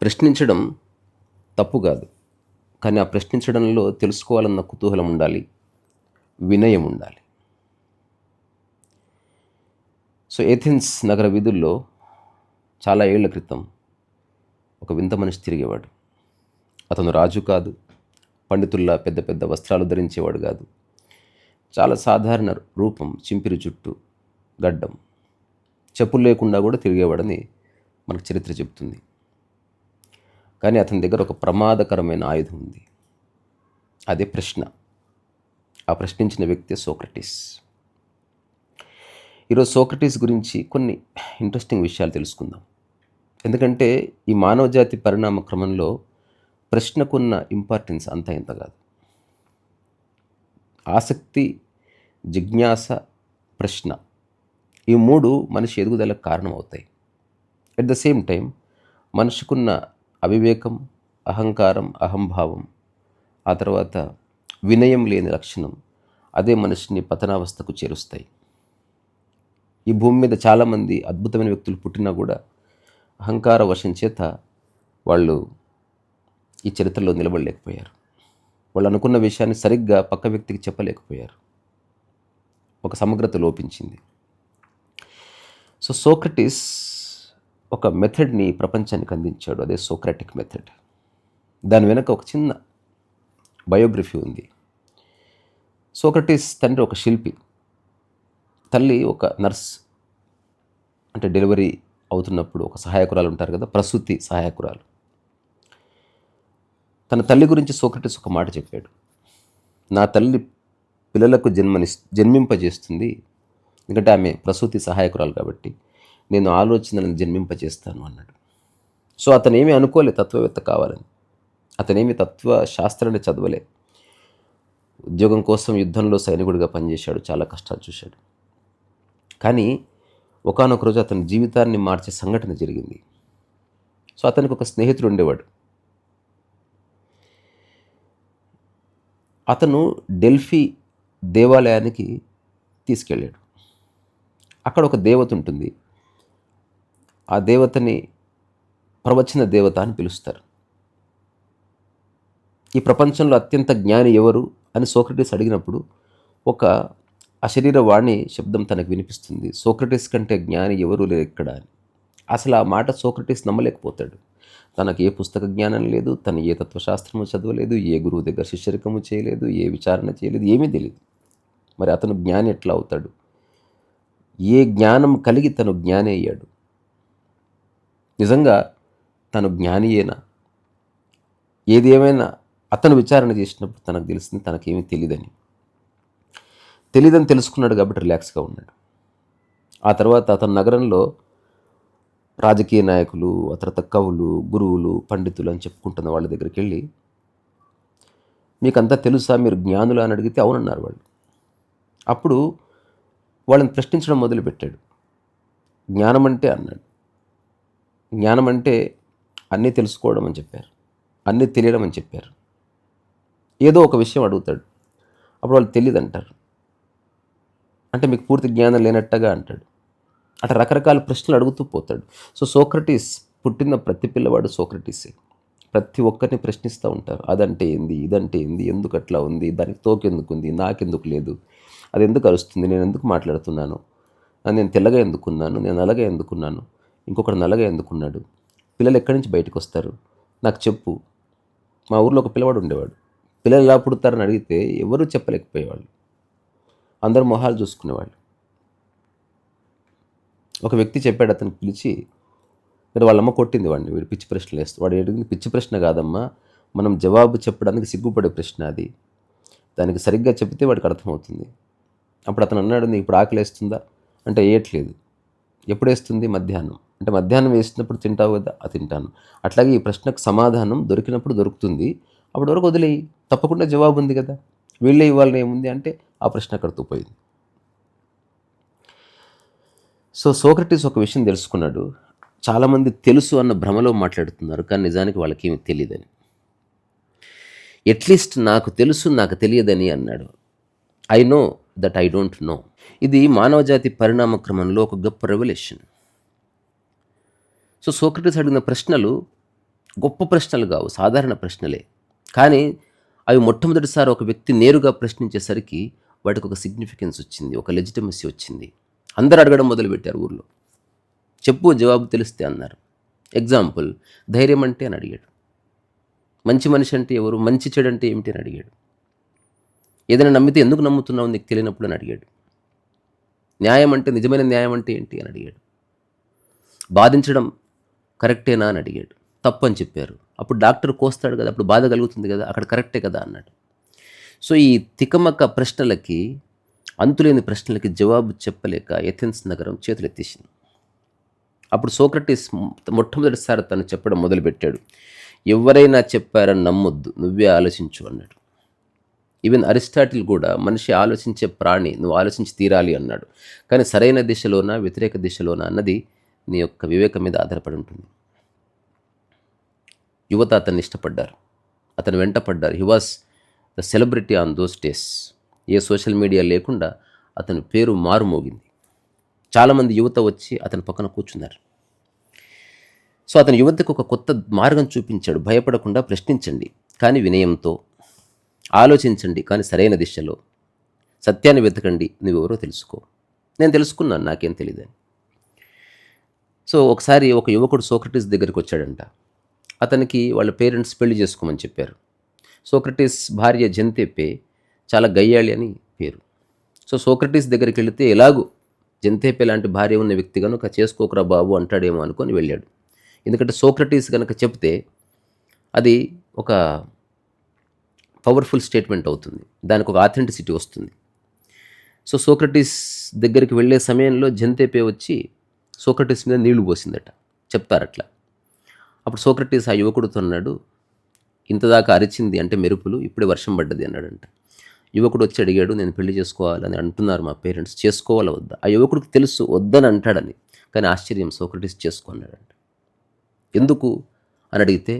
ప్రశ్నించడం తప్పు కాదు. కానీ ఆ ప్రశ్నించడంలో తెలుసుకోవాలన్న కుతూహలం ఉండాలి, వినయం ఉండాలి. సో ఏథెన్స్ నగర వీధుల్లో చాలా ఏళ్ల క్రితం ఒక వింత మనిషి తిరిగేవాడు. అతను రాజు కాదు, పండితుల్లా పెద్ద పెద్ద వస్త్రాలు ధరించేవాడు కాదు. చాలా సాధారణ రూపం, చింపిరి జుట్టు, గడ్డం, చెప్పులు లేకుండా కూడా తిరిగేవాడని మనకు చరిత్ర చెప్తుంది. కానీ అతని దగ్గర ఒక ప్రమాదకరమైన ఆయుధం ఉంది. అదే ప్రశ్న. ఆ ప్రశ్నించిన వ్యక్తి సోక్రటీస్. ఈరోజు సోక్రటీస్ గురించి కొన్ని ఇంట్రెస్టింగ్ విషయాలు తెలుసుకుందాం. ఎందుకంటే ఈ మానవ జాతి పరిణామ క్రమంలో ప్రశ్నకున్న ఇంపార్టెన్స్ అంతా ఇంత కాదు. ఆసక్తి, జిజ్ఞాస, ప్రశ్న, ఈ మూడు మనిషి ఎదుగుదలకు కారణమవుతాయి. ఎట్ ద సేమ్ టైం మనిషికున్న అవివేకం, అహంకారం, అహంభావం, ఆ తర్వాత వినయం లేని లక్షణం, అదే మనిషిని పతనావస్థకు చేరుస్తాయి. ఈ భూమి మీద చాలామంది అద్భుతమైన వ్యక్తులు పుట్టినా కూడా అహంకార వశం చేత వాళ్ళు ఈ చరిత్రలో నిలబడలేకపోయారు. వాళ్ళు అనుకున్న విషయాన్ని సరిగ్గా పక్క వ్యక్తికి చెప్పలేకపోయారు. ఒక సమగ్రత లోపించింది. సో సోక్రటీస్ ఒక మెథడ్ని ప్రపంచానికి అందించాడు. అదే సోక్రాటిక్ మెథడ్. దాని వెనక ఒక చిన్న బయోగ్రఫీ ఉంది. సోక్రటీస్ తండ్రి ఒక శిల్పి, తల్లి ఒక నర్స్. అంటే డెలివరీ అవుతున్నప్పుడు ఒక సహాయకురాలు ఉంటారు కదా, ప్రసూతి సహాయకురాలు. తన తల్లి గురించి సోక్రటీస్ ఒక మాట చెప్పాడు. నా తల్లి పిల్లలకు జన్మింపజేస్తుంది, ఎందుకంటే ఆమె ప్రసూతి సహాయకురాలు కాబట్టి నేను ఆలోచనలను జన్మింపజేస్తాను అన్నాడు. సో అతనేమీ అనుకోలే తత్వవేత్త కావాలని. అతనేమి తత్వశాస్త్రాన్ని చదవలే. ఉద్యోగం కోసం యుద్ధంలో సైనికుడిగా పనిచేశాడు, చాలా కష్టాలు చూశాడు. కానీ ఒకానొక రోజు అతని జీవితాన్ని మార్చే సంఘటన జరిగింది. సో అతనికి ఒక స్నేహితుడు ఉండేవాడు. అతను డెల్ఫీ దేవాలయానికి తీసుకెళ్ళాడు. అక్కడ ఒక దేవత ఉంటుంది. ఆ దేవతని ప్రవచన దేవత అని పిలుస్తారు. ఈ ప్రపంచంలో అత్యంత జ్ఞాని ఎవరు అని సోక్రటీస్ అడిగినప్పుడు ఒక అశరీర వాణి శబ్దం తనకు వినిపిస్తుంది, సోక్రటీస్ కంటే జ్ఞాని ఎవరు లేరు ఇక్కడ అని. అసలు ఆ మాట సోక్రటీస్ నమ్మలేకపోతాడు. తనకు ఏ పుస్తక జ్ఞానం లేదు, తను ఏ తత్వశాస్త్రము చదవలేదు, ఏ గురువు దగ్గర శిష్యరికము చేయలేదు, ఏ విచారణ చేయలేదు, ఏమీ తెలియదు. మరి అతను జ్ఞాని ఎట్లా అవుతాడు? ఏ జ్ఞానం కలిగి తను జ్ఞాని అయ్యాడు? నిజంగా తను జ్ఞానియేనా? ఏది ఏమైనా అతను విచారణ చేసినప్పుడు తనకు తెలిసింది తనకేమీ తెలియదని తెలుసుకున్నాడు కాబట్టి రిలాక్స్గా ఉన్నాడు. ఆ తర్వాత అతని నగరంలో రాజకీయ నాయకులు, ఆ తర్వాత కవులు, గురువులు, పండితులు అని చెప్పుకుంటున్న వాళ్ళ దగ్గరికి వెళ్ళి, మీకంతా తెలుసా, మీరు జ్ఞానులు అని అడిగితే అవునన్నారు వాళ్ళు. అప్పుడు వాళ్ళని ప్రశ్నించడం మొదలుపెట్టాడు. జ్ఞానం అంటే అన్నాడు, జ్ఞానం అంటే అన్నీ తెలుసుకోవడం అని చెప్పారు, అన్నీ తెలియడం అని చెప్పారు. ఏదో ఒక విషయం అడుగుతాడు, అప్పుడు వాళ్ళు తెలియదు అంటారు. అంటే మీకు పూర్తి జ్ఞానం లేనట్టుగా అంటాడు. అట్లా రకరకాల ప్రశ్నలు అడుగుతూ పోతాడు. సో సోక్రటీస్ పుట్టిన ప్రతి పిల్లవాడు సోక్రటీసే. ప్రతి ఒక్కరిని ప్రశ్నిస్తూ ఉంటారు. అదంటే ఏంది, ఇదంటే ఏంది, ఎందుకు అట్లా ఉంది, దానికి తోకెందుకు ఉంది, నాకెందుకు లేదు, అది ఎందుకు అరుస్తుంది, నేను ఎందుకు మాట్లాడుతున్నాను, నేను తెల్లగా ఎందుకున్నాను, నేను నల్లగా ఎందుకున్నాను, ఇంకొకటి నల్లగా ఎందుకున్నాడు, పిల్లలు ఎక్కడి నుంచి బయటకు వస్తారు, నాకు చెప్పు. మా ఊర్లో ఒక పిల్లవాడు ఉండేవాడు. పిల్లలు ఎలా పుడతారని అడిగితే ఎవరూ చెప్పలేకపోయేవాళ్ళు. అందరూ మొహాలు చూసుకునేవాళ్ళు. ఒక వ్యక్తి చెప్పాడు, అతనికి పిలిచి, మీరు వాళ్ళమ్మ కొట్టింది వాడిని, వీడు పిచ్చి ప్రశ్నలు వేస్తాడు. వాడు అడిగింది పిచ్చి ప్రశ్న కాదమ్మా, మనం జవాబు చెప్పడానికి సిగ్గుపడే ప్రశ్న అది, దానికి సరిగ్గా చెప్తే వాడికి అర్థమవుతుంది. అప్పుడు అతను అన్నాడు, నీకు ఇప్పుడు ఆకలి వేస్తుందా అంటే వేయట్లేదు. ఎప్పుడు వేస్తుంది? మధ్యాహ్నం. అంటే మధ్యాహ్నం వేసినప్పుడు తింటావు కదా? అది తింటాను. అట్లాగే ఈ ప్రశ్నకు సమాధానం దొరికినప్పుడు దొరుకుతుంది, అప్పటి వరకు వదిలేయి, తప్పకుండా జవాబు ఉంది కదా, వీళ్ళే ఇవ్వాలని ఏముంది అంటే ఆ ప్రశ్న అక్కడితో పోయింది. సో సోక్రటీస్ ఒక విషయం తెలుసుకున్నాడు. చాలామంది తెలుసు అన్న భ్రమలో మాట్లాడుతున్నారు, కానీ నిజానికి వాళ్ళకి ఏమి తెలియదని. ఎట్లీస్ట్ నాకు తెలుసు, నాకు తెలియదని అన్నాడు. I know that I don't know. ఇది మానవజాతి పరిణామ క్రమంలో ఒక గొప్ప రెవల్యూషన్. సో సోక్రటీస్ అడిగిన ప్రశ్నలు గొప్ప ప్రశ్నలు కావు, సాధారణ ప్రశ్నలే. కానీ అవి మొట్టమొదటిసారి ఒక వ్యక్తి నేరుగా ప్రశ్నించేసరికి వాటికి ఒక సిగ్నిఫికెన్స్ వచ్చింది, ఒక లెజిటిమసీ వచ్చింది. అందరూ అడగడం మొదలుపెట్టారు ఊర్లో. చెప్పు, జవాబు తెలిస్తే అన్నారు. ఎగ్జాంపుల్, ధైర్యం అంటే అని అడిగాడు. మంచి మనిషి అంటే ఎవరు, మంచి చెడు అంటే ఏమిటి అని అడిగాడు. ఏదైనా నమ్మితే ఎందుకు నమ్ముతున్నావు నీకు తెలియనప్పుడు అని అడిగాడు. న్యాయం అంటే, నిజమైన న్యాయం అంటే ఏంటి అని అడిగాడు. బాధించడం కరెక్టేనా అని అడిగాడు. తప్పు అని చెప్పారు. అప్పుడు డాక్టర్ కోస్తాడు కదా, అప్పుడు బాధ కలుగుతుంది కదా, అక్కడ కరెక్టే కదా అన్నాడు. సో ఈ తికమక ప్రశ్నలకి, అంతులేని ప్రశ్నలకి జవాబు చెప్పలేక ఎథెన్స్ నగరం చేతులెత్తేసింది. అప్పుడు సోక్రటీస్ మొట్టమొదటిసారి తను చెప్పడం మొదలుపెట్టాడు. ఎవరైనా చెప్పారని నమ్మొద్దు, నువ్వే ఆలోచించు అన్నాడు. ఈవెన్ అరిస్టాటిల్ కూడా మనిషి ఆలోచించే ప్రాణి, నువ్వు ఆలోచించి తీరాలి అన్నాడు. కానీ సరైన దిశలోనా వ్యతిరేక దిశలోనా అన్నది నీ యొక్క వివేకం మీద ఆధారపడి ఉంటుంది. యువత అతన్ని ఇష్టపడ్డారు, అతను వెంట పడ్డారు. He was the celebrity on those days. A social media లేకుండా అతని పేరు మారుమోగింది. చాలామంది యువత వచ్చి అతని పక్కన కూర్చున్నారు. సో అతని యువతకు ఒక కొత్త మార్గం చూపించాడు. భయపడకుండా ప్రశ్నించండి, కానీ వినయంతో. ఆలోచించండి, కానీ సరైన దిశలో. సత్యాన్ని వెతకండి, నువ్వెవరో తెలుసుకో. నేను తెలుసుకున్నాను, నాకేం తెలియదని. సో ఒకసారి ఒక యువకుడు సోక్రటీస్ దగ్గరికి వచ్చాడంట. అతనికి వాళ్ళ పేరెంట్స్ పెళ్లి చేసుకోమని చెప్పారు. సోక్రటీస్ భార్య జంతేపే చాలా గయ్యాళి అని పేరు. సో సోక్రటీస్ దగ్గరికి వెళితే ఎలాగూ జంతేపే లాంటి భార్య ఉన్న వ్యక్తి కనుక చేసుకోకరా బాబు అంటాడేమో అనుకొని వెళ్ళాడు. ఎందుకంటే సోక్రటీస్ కనుక చెప్తే అది ఒక పవర్ఫుల్ స్టేట్మెంట్ అవుతుంది, దానికి ఒక ఆథెంటిసిటీ వస్తుంది. సో సోక్రటీస్ దగ్గరికి వెళ్ళే సమయంలో జంతేపే వచ్చి సోక్రటీస్ మీద నీళ్లు పోసిందట, చెప్తారట్లా. అప్పుడు సోక్రటీస్ ఆ యువకుడితో అన్నాడు, ఇంతదాకా అరిచింది అంటే మెరుపులు, ఇప్పుడే వర్షం పడ్డది అన్నాడంట. యువకుడు వచ్చి అడిగాడు, నేను పెళ్లి చేసుకోవాలని అంటున్నారు మా పేరెంట్స్, చేసుకోవాలా వద్దా? ఆ యువకుడికి తెలుసు వద్దని అంటాడని, కానీ ఆశ్చర్యం, సోక్రటీస్ చేసుకున్నాడంట. ఎందుకు అని అడిగితే,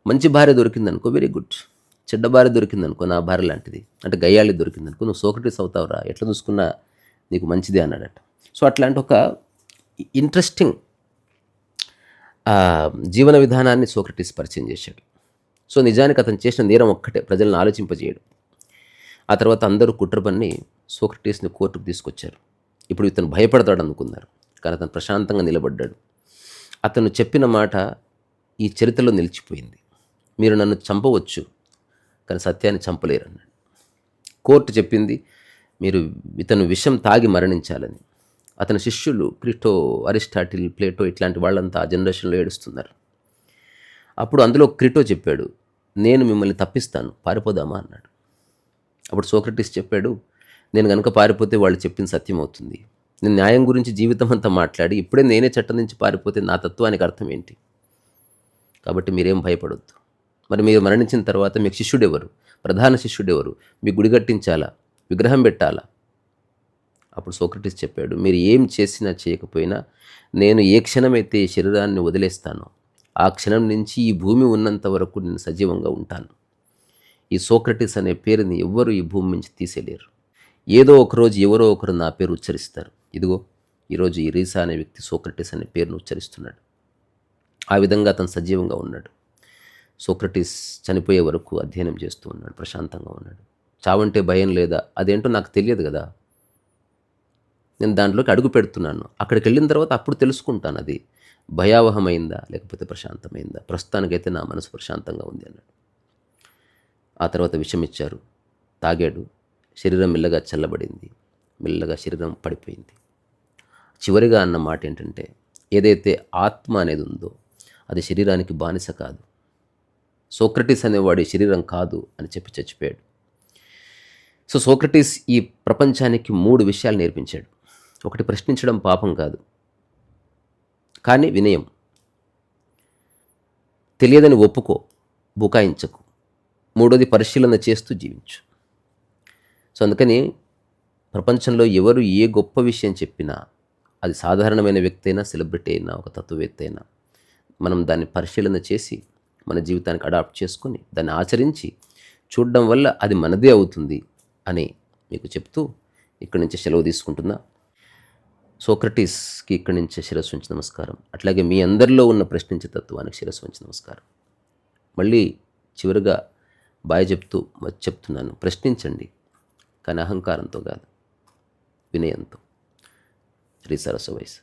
మంచి భార్య దొరికిందనుకో వెరీ గుడ్, చెడ్డ భార్య దొరికిందనుకో నా భార్య లాంటిది, అంటే గయ్యాళి దొరికిందనుకో నువ్వు సోక్రటీస్ అవుతావురా, ఎట్లా చూసుకున్నా నీకు మంచిదే అన్నాడట. సో అట్లాంటి ఒక ఇంట్రెస్టింగ్ జీవన విధానాన్ని సోక్రటీస్ పరిచయం చేశాడు. సో నిజానికి అతను చేసిన నేరం ఒక్కటే, ప్రజలను ఆలోచింపజేయడు. ఆ తర్వాత అందరూ కుట్ర పన్ని సోక్రటీస్ని కోర్టుకు తీసుకొచ్చారు. ఇప్పుడు ఇతను భయపడతాడు అనుకున్నారు, కానీ అతను ప్రశాంతంగా నిలబడ్డాడు. అతను చెప్పిన మాట ఈ చరిత్రలో నిలిచిపోయింది. మీరు నన్ను చంపవచ్చు, కానీ సత్యాన్ని చంపలేరు అన్నాడు. కోర్టు చెప్పింది మీరు ఇతను విషం తాగి మరణించాలని. అతని శిష్యులు క్రిటో, అరిస్టాటిల్, ప్లేటో ఇట్లాంటి వాళ్ళంతా ఆ జనరేషన్లో ఏడుస్తున్నారు. అప్పుడు అందులో క్రిటో చెప్పాడు, నేను మిమ్మల్ని తప్పిస్తాను, పారిపోదామా అన్నాడు. అప్పుడు సోక్రటీస్ చెప్పాడు, నేను కనుక పారిపోతే వాళ్ళు చెప్పింది సత్యం అవుతుంది. నేను న్యాయం గురించి జీవితం అంతా మాట్లాడి ఇప్పుడే నేనే చట్టం నుంచి పారిపోతే నా తత్వానికి అర్థం ఏంటి? కాబట్టి మీరేం భయపడొద్దు. మరి మీరు మరణించిన తర్వాత మీకు శిష్యుడెవరు, ప్రధాన శిష్యుడెవరు, మీ గుడి కట్టించాలా, విగ్రహం పెట్టాలా? అప్పుడు సోక్రటీస్ చెప్పాడు, మీరు ఏం చేసినా చేయకపోయినా నేను ఏ క్షణమైతే ఈ శరీరాన్ని వదిలేస్తానో ఆ క్షణం నుంచి ఈ భూమి ఉన్నంత వరకు నేను సజీవంగా ఉంటాను. ఈ సోక్రటీస్ అనే పేరుని ఎవ్వరూ ఈ భూమి నుంచి తీసేయలేరు. ఏదో ఒకరోజు ఎవరో ఒకరు నా పేరు ఉచ్చరిస్తారు. ఇదిగో ఈరోజు ఈ రీసా అనే వ్యక్తి సోక్రటీస్ అనే పేరును ఉచ్చరిస్తున్నాడు. ఆ విధంగా అతను సజీవంగా ఉన్నాడు. సోక్రటీస్ చనిపోయే వరకు అధ్యయనం చేస్తూ ఉన్నాడు, ప్రశాంతంగా ఉన్నాడు. చావంటే భయం లేదా, అదేంటో నాకు తెలియదు కదా, నేను దాంట్లోకి అడుగు పెడుతున్నాను, అక్కడికి వెళ్ళిన తర్వాత అప్పుడు తెలుసుకుంటాను అది భయావహమైందా లేకపోతే ప్రశాంతమైందా. ప్రస్తుతానికైతే నా మనసు ప్రశాంతంగా ఉంది అన్నాడు. ఆ తర్వాత విషం ఇచ్చారు, తాగాడు. శరీరం మెల్లగా చల్లబడింది, మెల్లగా శరీరం పడిపోయింది. చివరిగా అన్న మాట ఏంటంటే, ఏదైతే ఆత్మ అనేది ఉందో అది శరీరానికి బానిస కాదు, సోక్రటీస్ అనేవాడి శరీరం కాదు అని చెప్పి చచ్చిపోయాడు. సో సోక్రటీస్ ఈ ప్రపంచానికి 3 విషయాలు నేర్పించాడు. ఒకటి, ప్రశ్నించడం పాపం కాదు, కానీ వినయం. తెలియదని ఒప్పుకో, బుకాయించకు. 3వది, పరిశీలన చేస్తూ జీవించు. సో అందుకని ప్రపంచంలో ఎవరు ఏ గొప్ప విషయం చెప్పినా, అది సాధారణమైన వ్యక్తి అయినా, సెలబ్రిటీ అయినా, ఒక తత్వవేత్త అయినా, మనం దాన్ని పరిశీలన చేసి మన జీవితానికి అడాప్ట్ చేసుకొని దాన్ని ఆచరించి చూడడం వల్ల అది మనదే అవుతుంది అని మీకు చెప్తూ ఇక్కడి నుంచి సెలవు తీసుకుంటున్నా. సోక్రటీస్కి ఇక్కడి నుంచే శిరస్సు ఉంచి నమస్కారం. అట్లాగే మీ అందరిలో ఉన్న ప్రశ్నించే తత్వానికి శిరస్సు ఉంచి నమస్కారం. మళ్ళీ చివరిగా బాయ్ చెప్తున్నాను, ప్రశ్నించండి, కానీ అహంకారంతో కాదు, వినయంతో. శ్రీ సరస్వ వయసు.